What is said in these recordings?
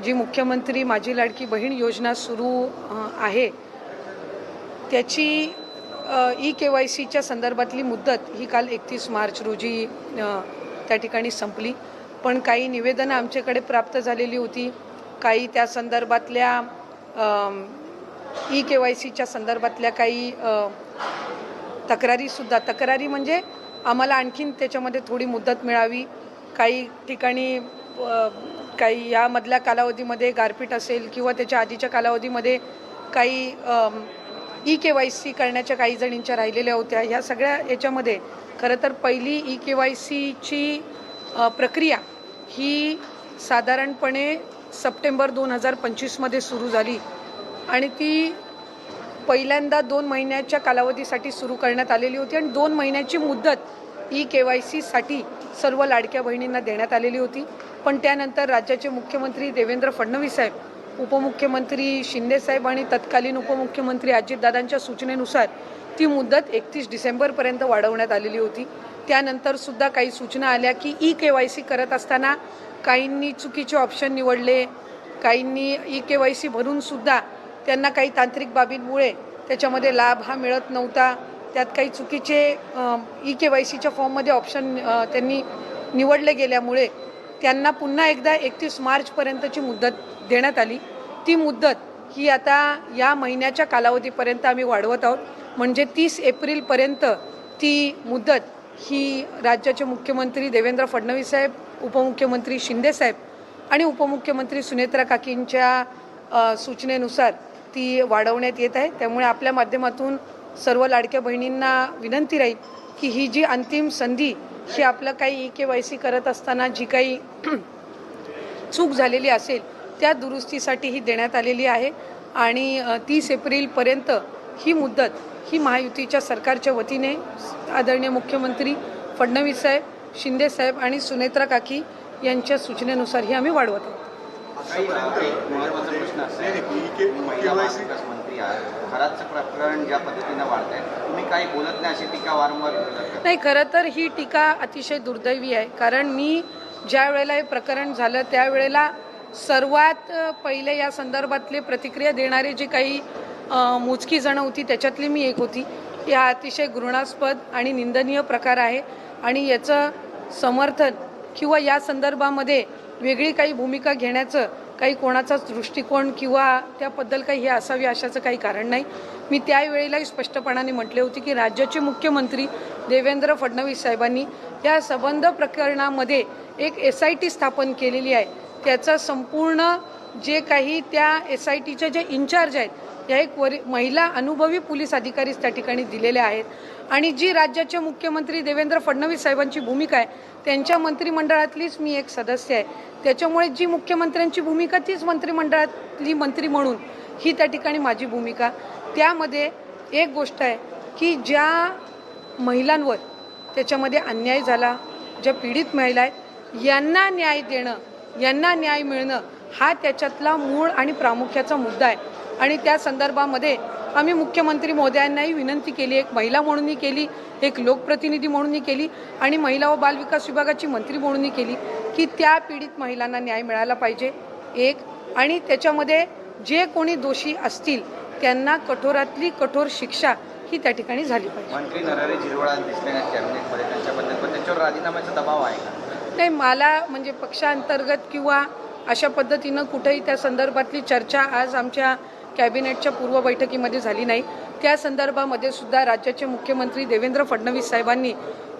जी मुख्यमंत्री माझी लाडकी बहीण योजना सुरू आहे त्याची KYCच्या संदर्भातली मुदत ही काल 31 मार्च रोजी त्या ठिकाणी संपली। पण काही निवेदनं आमच्याकडे प्राप्त झालेली होती, काही त्या संदर्भातल्या KYCच्या संदर्भातल्या काही तक्रारी म्हणजे आम्हाला आणखीन त्याच्यामध्ये थोडी मुदत मिळावी, काही ठिकाणी काही यामधल्या कालावधीमध्ये गारपीट असेल किंवा त्याच्या आधीच्या कालावधीमध्ये काही KYC करण्याच्या काही जणींच्या राहिलेल्या होत्या। ह्या सगळ्या याच्यामध्ये खरं तर पहिली KYCची प्रक्रिया ही साधारणपणे सप्टेंबर 2025 मध्ये सुरू झाली आणि ती पहिल्यांदा 2 महिन्याच्या कालावधीसाठी सुरू करण्यात आलेली होती आणि 2 महिन्याची मुदत KYC साठी सर्व लाडक्या बहिणींना देण्यात आलेली होती। पण त्यानंतर राज्याचे मुख्यमंत्री देवेंद्र फडणवीस साहेब, उपमुख्यमंत्री शिंदे साहेब आणि तत्कालीन उपमुख्यमंत्री अजितदादांच्या सूचनेनुसार ती मुदत 31 डिसेंबरपर्यंत वाढवण्यात आलेली होती। त्यानंतर सुद्धा काही सूचना आल्या की KYC करत असताना काहींनी चुकीचे ऑप्शन निवडले, काहींनी KYC भरून सुद्धा त्यांना काही तांत्रिक बाबींमुळे त्याच्यामध्ये लाभ हा मिळत नव्हता, त्यात काही चुकीचे KYCच्या फॉर्ममध्ये ऑप्शन त्यांनी निवडले गेल्यामुळे त्यांना पुन्हा एकदा 31 मार्चपर्यंतची मुदत देण्यात आली। ती मुदत ही आता या महिन्याच्या कालावधीपर्यंत आम्ही वाढवत आहोत, म्हणजे 30 एप्रिलपर्यंत ती मुदत ही राज्याचे मुख्यमंत्री देवेंद्र फडणवीस साहेब, उपमुख्यमंत्री शिंदे साहेब आणि उपमुख्यमंत्री सुनेत्रा काकींच्या सूचनेनुसार ती वाढवण्यात येत आहे। त्यामुळे आपल्या माध्यमातून सर्व लाडक्या बहिणींना विनंती राहील की ही जी अंतिम संधी ही आपलं काही KYC करत असताना जी काही चूक झालेली असेल त्या दुरुस्तीसाठी ही देण्यात आलेली आहे आणि 30 एप्रिलपर्यंत ही मुदत ही महायुतीच्या सरकारच्या वतीने आदरणीय मुख्यमंत्री फडणवीस साहेब, शिंदे साहेब आणि सुनेत्रा काकी यांच्या सूचनेनुसार ही आम्ही वाढवत आहोत। खराचं प्रकरण ज्या पद्धतीने वाढत आहे, तुम्ही काही बोलत नाही अशी टीका वारंवार नाही। खरं तर ही टीका अतिशय दुर्दैवी आहे, कारण मी ज्या वेळेला हे प्रकरण झालं त्यावेळेला सर्वात पहिले या संदर्भातले प्रतिक्रिया देणारे जे काही मोजकी जण होती त्याच्यातली मी एक होती। या अतिशय घृणास्पद आणि निंदनीय प्रकार आहे आणि याचं समर्थन किंवा या संदर्भामध्ये वेगळी काही भूमिका घेण्याचं काही कोणाचाच दृष्टिकोन किंवा त्याबद्दल काही हे असावे अशाचं काही कारण नाही। मी त्यावेळेलाही स्पष्टपणाने म्हटले होते की राज्याचे मुख्यमंत्री देवेंद्र फडणवीस साहेबांनी या संबंध प्रकरणामध्ये एक SIT स्थापन केलेली आहे, त्याचं संपूर्ण जे काही त्या SITचे जे इन्चार्ज आहेत या एक महिला अनुभवी पोलीस अधिकारीच त्या ठिकाणी दिलेले आहेत आणि जी राज्याचे मुख्यमंत्री देवेंद्र फडणवीस साहेबांची भूमिका आहे त्यांच्या मंत्रिमंडळातलीच मी एक सदस्य आहे, त्याच्यामुळे जी मुख्यमंत्र्यांची भूमिका तीच मंत्रिमंडळातली मंत्री म्हणून ही त्या ठिकाणी माझी भूमिका। त्यामध्ये एक गोष्ट आहे की ज्या महिलांवर त्याच्यामध्ये अन्याय झाला, ज्या पीडित महिला आहेत यांना न्याय देणं, यांना न्याय मिळणं हा त्याच्यातला मूळ आणि प्रामुख्याचा मुद्दा आहे आणि त्या संदर्भामध्ये आम्ही मुख्यमंत्री महोदयांनाही विनंती केली, एक महिला म्हणूनही केली, एक लोकप्रतिनिधी म्हणूनही केली आणि महिला व बालविकास विभागाची मंत्री म्हणूनही केली की त्या पीडित महिलांना न्याय मिळाला पाहिजे एक, आणि त्याच्यामध्ये जे कोणी दोषी असतील त्यांना कठोरातली कठोर शिक्षा ही त्या ठिकाणी झाली पाहिजे। मंत्री नरहरी झिरवाळ दिसले नाही कॅबिनेटमध्ये, त्यांच्याबद्दल पण त्याच्यावर राजीनाम्याचा दबाव आहे का? नाही, मला म्हणजे पक्षांतर्गत किंवा अशा पद्धतीनं कुठेही त्या संदर्भातली चर्चा आज आमच्या कॅबिनेटच्या पूर्व बैठकीमध्ये झाली नाही। त्या संदर्भामध्ये सुद्धा राज्याचे मुख्यमंत्री देवेंद्र फडणवीस साहेबांनी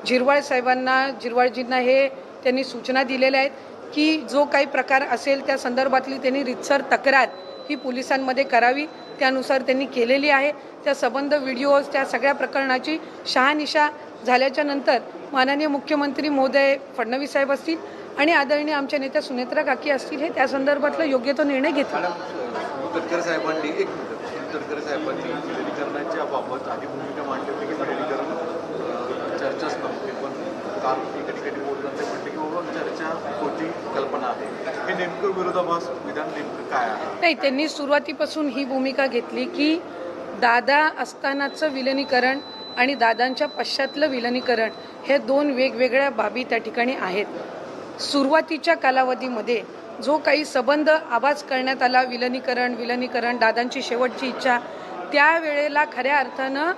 झिरवाळजींना हे त्यांनी सूचना दिलेल्या आहेत की जो काही प्रकार असेल त्या संदर्भातली त्यांनी रीतसर तक्रार ही पोलिसांमध्ये करावी, त्यानुसार त्यांनी केलेली आहे। त्या संबंध व्हिडिओज त्या सगळ्या प्रकरणाची शहानिशा झाल्याच्या नंतर माननीय मुख्यमंत्री महोदय फडणवीस साहेब असतील आणि आदरणीय आमच्या नेत्या सुनेत्रा काकी असतील हे त्या संदर्भातला योग्य तो निर्णय घेतील। तटकरे साहेबांनी विलगीकरणाच्या बाबत आधी भूमिका मांडली होती की विलगीकरण चर्चाच नव्हती, पण काल ठिकाणी बोलताना ते म्हटले की बाबा चर्चा होती, कल्पना आहे। हे नेमकं विरोधाभास विधान नेमकं काय आहे? नाही, त्यांनी सुरुवातीपासून ही भूमिका घेतली की दादा असतानाचं विलगीकरण आणि दादांच्या पश्चातलं विलगीकरण हे 2 वेगवेगळ्या बाबी त्या ठिकाणी आहेत। सुरुवातीच्या कालावधीमध्ये जो काही संबंध आवाज करण्यात आला, विलनीकरण, दादांची शेवटची इच्छा, त्यावेळेला खऱ्या अर्थानं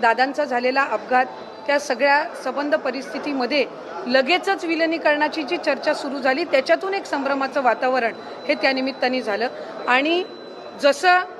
दादांचा झालेला अपघात, त्या सगळ्या संबंध परिस्थितीमध्ये लगेचच विलनीकरणाची जी चर्चा सुरू झाली, त्याच्यातून एक संभ्रमाचं वातावरण हे त्यानिमित्ताने झालं. आणि जसं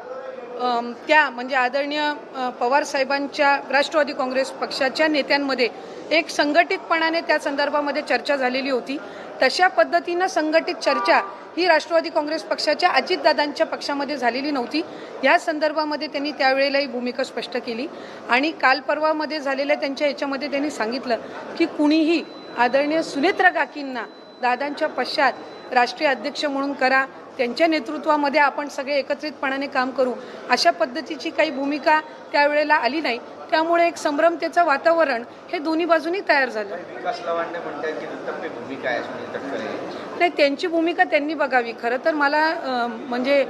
त्या म्हणजे आदरणीय पवार साहेबांच्या राष्ट्रवादी काँग्रेस पक्षाच्या नेत्यांमध्ये एक संघटितपणाने त्या संदर्भामध्ये चर्चा झालेली होती, तशा पद्धतीनं संघटित चर्चा ही राष्ट्रवादी काँग्रेस पक्षाच्या अजितदादांच्या पक्षामध्ये झालेली नव्हती. या संदर्भामध्ये त्यांनी त्यावेळेलाही भूमिका स्पष्ट केली. आणि काल परवामध्ये झालेल्या त्यांच्या याच्यामध्ये त्यांनी सांगितलं की कुणीही आदरणीय सुनेत्रा काकींना दादांच्या पश्चात राष्ट्रीय अध्यक्ष म्हणून करा, त्यांच्या नेतृत्वामध्ये आपण सगळे एकत्रितपणाने काम करू, अशा पद्धतीची काही भूमिका त्यावेळेला आली नाही. त्यामुळे एक संभ्रमतेचं वातावरण हे दोन्ही बाजूनी तयार झालं. विकास लवांडे म्हणतात की दत्तप्पे भूमिका आहे सुनील तटकरे. नाही, त्यांची भूमिका त्यांनी बघावी. खरं तर मला म्हणजे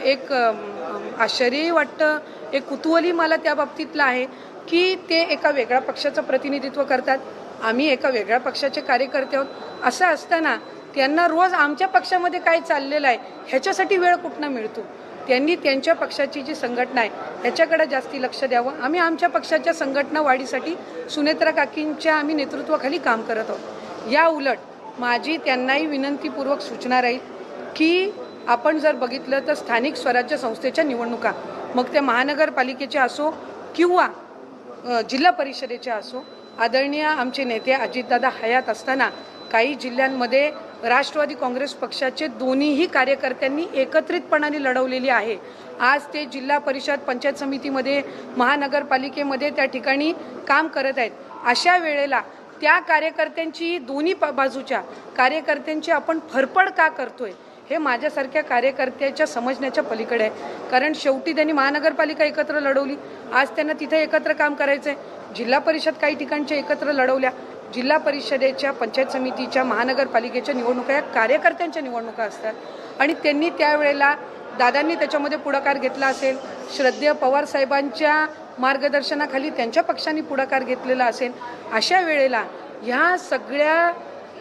एक आश्चर्यही वाटतं, एक कुतूहलही मला त्या बाबतीतलं आहे की ते एका वेगळ्या पक्षाचं प्रतिनिधित्व करतात, आम्ही एका वेगळ्या पक्षाचे कार्यकर्ते आहोत. असं असताना त्यांना रोज आमच्या पक्षामध्ये काय चाललेलं आहे ह्याच्यासाठी वेळ कुठनं मिळतो? त्यांनी त्यांच्या पक्षाची जी संघटना आहे ह्याच्याकडे जास्ती लक्ष द्यावं. आम्ही आमच्या पक्षाच्या संघटना वाढीसाठी सुनेत्रा काकींच्या आम्ही नेतृत्वाखाली काम करत आहोत. या उलट माझी त्यांनाही विनंतीपूर्वक सूचना राहील की आपण जर बघितलं तर स्थानिक स्वराज्य संस्थेच्या निवडणुका, मग त्या महानगरपालिकेच्या असो किंवा जिल्हा परिषदेच्या असो, आदरणीय आमचे नेते अजितदादा हयात असताना काही जिल्ह्यांमध्ये राष्ट्रवादी काँग्रेस पक्षाचे दोन्हीही कार्यकर्त्यांनी एकत्रितपणाने लढवलेली आहे. आज ते जिल्हा परिषद, पंचायत समितीमध्ये, महानगरपालिकेमध्ये त्या ठिकाणी काम करत आहेत. अशा वेळेला त्या कार्यकर्त्यांची, दोन्ही बाजूच्या कार्यकर्त्यांची आपण फरफड का करतोय हे माझ्यासारख्या कार्यकर्त्याच्या समजण्याच्या पलीकडे आहे. कारण शेवटी त्यांनी महानगरपालिका एकत्र लढवली, आज त्यांना तिथे एकत्र काम करायचं आहे. जिल्हा परिषद काही ठिकाणच्या एकत्र लढवल्या, जिल्हा परिषदेच्या, पंचायत समितीच्या, महानगरपालिकेच्या निवडणुका या कार्यकर्त्यांच्या निवडणुका असतात. आणि त्यांनी त्यावेळेला दादांनी त्याच्यामध्ये पुढाकार घेतला असेल, श्रद्धेय पवार साहेबांच्या मार्गदर्शनाखाली त्यांच्या पक्षाने पुढाकार घेतलेला असेल. अशा वेळेला ह्या सगळ्या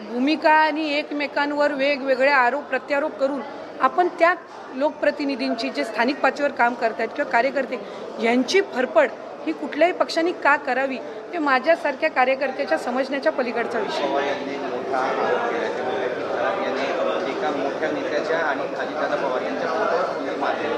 भूमिका आणि एकमेकांवर वेगवेगळे आरोप प्रत्यारोप करून आपण त्या लोकप्रतिनिधींची, जे स्थानिक पातळीवर काम करतात किंवा कार्यकर्ते, यांची फरफड ही कुठल्याही पक्षाने का करावी हे माझ्यासारख्या कार्यकर्त्याच्या समजण्याच्या पलीकडचा विषय. पवार यांनी मोठा आरोप केला की खरात यांनी एका मोठ्या नेत्याच्या आणि अजितदादा पवार यांच्या फोटोवर फुले मारले,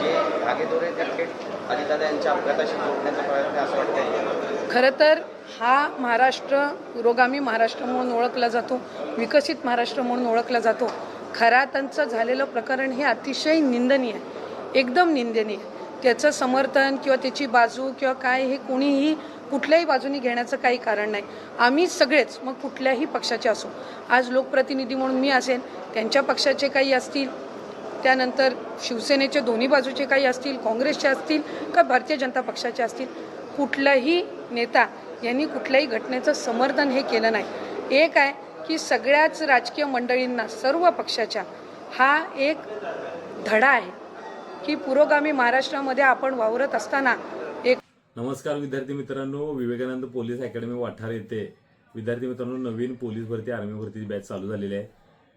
जे धागेदोरे त्या थेट अजितदादा यांच्या अपघाताशी जोडण्याचा प्रयत्न असं वाटतं. खरं तर हा महाराष्ट्र पुरोगामी महाराष्ट्र म्हणून ओळखला जातो, विकसित महाराष्ट्र म्हणून ओळखला जातो. खरातांचं झालेलं प्रकरण हे अतिशय निंदनीय आहे, एकदम निंदनीय. त्याचं समर्थन किंवा त्याची बाजू किंवा काय हे कोणीही कुठल्याही बाजूनी घेण्याचं काही कारण नाही. आम्ही सगळेच, मग कुठल्याही पक्षाचे असो, आज लोकप्रतिनिधी म्हणून मी असेल, त्यांच्या पक्षाचे काही असतील, त्यानंतर शिवसेनेचे दोन्ही बाजूचे काही असतील, काँग्रेसचे असतील का भारतीय जनता पक्षाचे असतील, कुठलाही नेता यांनी कुठल्याही घटनेचं समर्थन हे केलं नाही. एक आहे की सगळ्याच राजकीय मंडळींना, सर्व पक्षाच्या, हा एक धडा आहे की पुरोगामी महाराष्ट्रामध्ये आपण वावरत असताना एक. नमस्कार विद्यार्थी मित्रांनो, विवेकानंद पोलीस अकॅडमी वाठार येथे विद्यार्थी मित्रांनो नवीन पोलीस भरती, आर्मी भरतीची बॅच चालू झालेली आहे.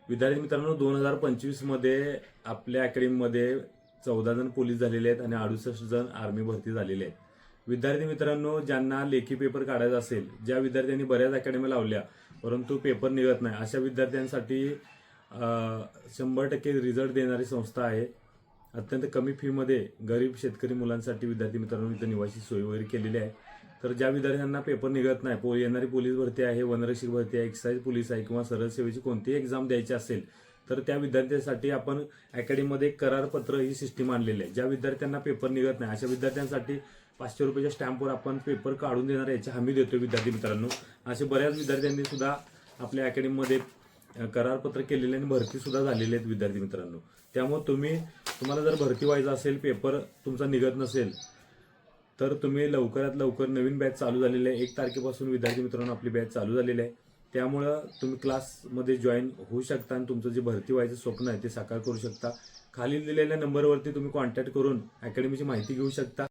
विद्यार्थी मित्रांनो 2025 मध्ये आपल्या अकॅडमीमध्ये 14 जण पोलीस झालेले आहेत आणि 68 जण आर्मी भरती झालेले आहेत. विद्यार्थी मित्रांनो, ज्यांना लेखी पेपर काढायचा असेल, ज्या विद्यार्थ्यांनी बऱ्याच अकॅडमी लावल्या परंतु पेपर निघत नाही, अशा विद्यार्थ्यांसाठी 100% रिझल्ट देणारी संस्था आहे. अत्यंत कमी फीमध्ये गरीब शेतकरी मुलांसाठी विद्यार्थी मित्रांनो इथं निवासी सोय वगैरे केलेली आहे. तर ज्या विद्यार्थ्यांना पेपर निघत नाही, येणारी पोलीस भरती आहे, वनरक्षक भरती आहे, एक्साईज पोलीस आहे किंवा सरळ सेवेची कोणतीही एक्झाम द्यायची असेल तर त्या विद्यार्थ्यांसाठी आपण अकॅडमीमध्ये करारपत्र ही सिस्टीम आणलेली आहे. ज्या विद्यार्थ्यांना पेपर निघत नाही अशा विद्यार्थ्यांसाठी 500 रुपयाच्या स्टॅम्पवर आपण पेपर काढून देणार याची हमी देतोय. विद्यार्थी मित्रांनो, असे बऱ्याच विद्यार्थ्यांनी सुद्धा आपल्या अकॅडमीमध्ये करारपत्र केलेले आणि भरती सुद्धा झालेले आहेत विद्यार्थी मित्रांनो. त्यामुळे तुम्हाला जर भरती व्हायचं असेल, पेपर तुमचा निघत नसेल तर तुम्ही लवकरात लवकर, नवीन बॅच चालू झालेली आहे, 1 तारखेपासून विद्यार्थी मित्रांनो आपली बॅच चालू झालेली आहे. त्यामुळं तुम्ही क्लासमध्ये जॉईन होऊ शकता आणि तुमचं जे भरती व्हायचं स्वप्न आहे ते साकार करू शकता. खाली दिलेल्या नंबरवरती तुम्ही कॉन्टॅक्ट करून अकॅडमीची माहिती घेऊ शकता.